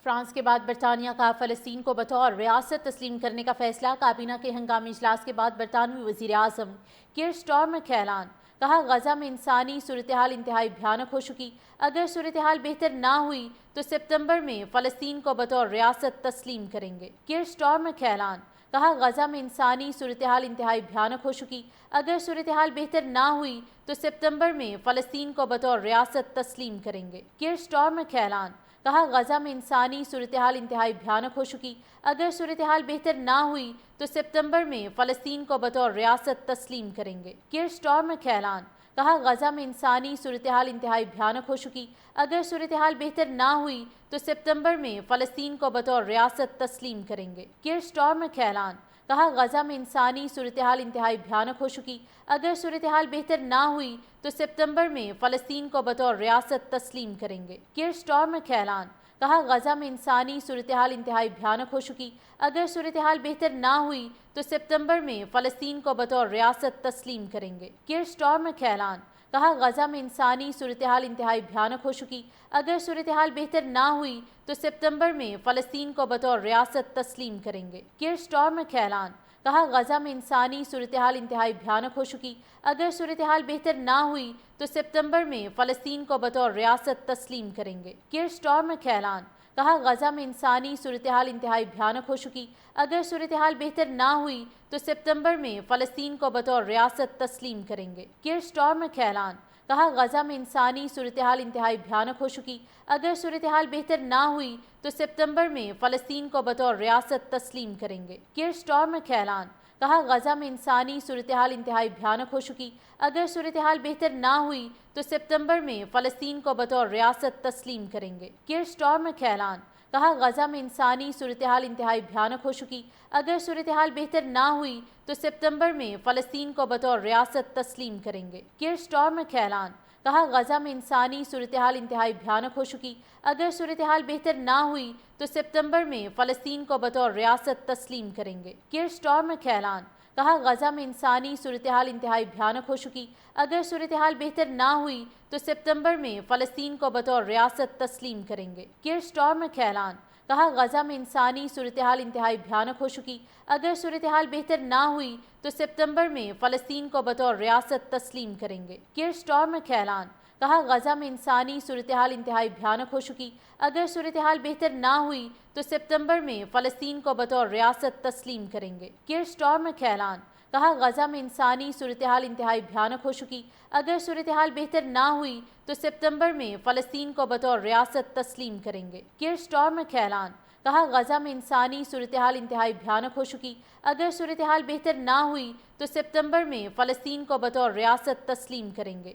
France کے بعد برطانیہ کا فلسطین کو بطور ریاست تسلیم کرنے کا فیصلہ۔ کابینہ کے ہنگامی اجلاس کے بعد برطانوی وزیر اعظم کیئر سٹارمر کا اعلان۔ کہا غزہ میں انسانی صورتحال انتہائی بھیانک ہو چکی، اگر صورتحال بہتر نہ ہوئی تو ستمبر میں فلسطین کو بطور ریاست تسلیم کریں گے۔ کیئر سٹارمر کا اعلان۔ کہا غزہ میں انسانی صورتحال انتہائی بھیانک ہو چکی، اگر صورتحال بہتر نہ ہوئی تو ستمبر میں فلسطین کو بطور ریاست تسلیم کریں گے۔ کیئر سٹارمر کا اعلان۔ کہا غزہ میں انسانی صورتحال انتہائی بھیانک ہو چکی، اگر صورتحال بہتر نہ ہوئی تو ستمبر میں فلسطین کو بطور ریاست تسلیم کریں گے۔ کیئر سٹارمر کا اعلان۔ کہا غزہ میں انسانی صورتحال انتہائی بھیانک ہو چکی، اگر صورتحال بہتر نہ ہوئی تو ستمبر میں فلسطین کو بطور ریاست تسلیم کریں گے۔ کیئر سٹارمر کا اعلان۔ کہا غزہ میں انسانی صورتحال انتہائی بھیانک ہو چکی، اگر صورتحال بہتر نہ ہوئی تو ستمبر میں فلسطین کو بطور ریاست تسلیم کریں گے۔ کیئر سٹارمر کا اعلان۔ کہا غزہ میں انسانی صورتحال انتہائی بھیانک ہو چکی، اگر صورتحال بہتر نہ ہوئی تو ستمبر میں فلسطین کو بطور ریاست تسلیم کریں گے۔ کیئر سٹارمر کا اعلان۔ کہا غزہ میں انسانی صورتحال انتہائی بھیانک ہو چکی، اگر صورتحال بہتر نہ ہوئی تو ستمبر میں فلسطین کو بطور ریاست تسلیم کریں گے۔ کیئر سٹارمر کا اعلان۔ کہا غزہ میں انسانی صورتحال انتہائی بھیانک ہو چکی، اگر صورتحال بہتر نہ ہوئی تو ستمبر میں فلسطین کو بطور ریاست تسلیم کریں گے۔ کیئر سٹارمر کا اعلان۔ کہا غزہ میں انسانی صورتحال انتہائی بھیانک ہو چکی، اگر صورتحال بہتر نہ ہوئی تو ستمبر میں فلسطین کو بطور ریاست تسلیم کریں گے۔ کیئر سٹارمر کا اعلان۔ کہا غزہ میں انسانی صورتحال انتہائی بھیانک ہو چکی، اگر صورتحال بہتر نہ ہوئی تو ستمبر میں فلسطین کو بطور ریاست تسلیم کریں گے۔ کیئر سٹارمر کا اعلان۔ کہا غزہ میں انسانی صورتحال انتہائی بھیانک ہو چکی، اگر صورتحال بہتر نہ ہوئی تو ستمبر میں فلسطین کو بطور ریاست تسلیم کریں گے۔ کیئر سٹارمر کا اعلان۔ کہا غزہ میں انسانی صورتحال انتہائی بھیانک ہو چکی، اگر صورتحال بہتر نہ ہوئی تو ستمبر میں فلسطین کو بطور ریاست تسلیم کریں گے۔ کیئر سٹارمر کا اعلان۔ کہا غزہ میں انسانی صورتحال انتہائی بھیانک ہو چکی، اگر صورتحال بہتر نہ ہوئی تو ستمبر میں فلسطین کو بطور ریاست تسلیم کریں گے۔ کیئر سٹارمر کا اعلان۔ کہا غزہ میں انسانی صورتحال انتہائی بھیانک ہو چکی، اگر صورتحال بہتر نہ ہوئی تو ستمبر میں فلسطین کو بطور ریاست تسلیم کریں گے۔ کیئر سٹارمر کا اعلان۔ کہا غزہ میں انسانی صورتحال انتہائی بھیانک ہو چکی، اگر صورتحال بہتر نہ ہوئی تو ستمبر میں فلسطین کو بطور ریاست تسلیم کریں گے۔ کیئر سٹارمر کا اعلان۔ کہا غزہ میں انسانی صورتحال انتہائی بھیانک ہو چکی، اگر صورتحال بہتر نہ ہوئی تو ستمبر میں فلسطین کو بطور ریاست تسلیم کریں گے۔ کیئر سٹارمر کا اعلان۔ کہا غزہ میں انسانی صورتحال انتہائی بھیانک ہو چکی، اگر صورتحال بہتر نہ ہوئی تو ستمبر میں فلسطین کو بطور ریاست تسلیم کریں گے۔ کیئر سٹارمر کا اعلان۔ کہا غزہ میں انسانی صورتحال انتہائی بھیانک ہو چکی، اگر صورتحال بہتر نہ ہوئی تو ستمبر میں فلسطین کو بطور ریاست تسلیم کریں گے۔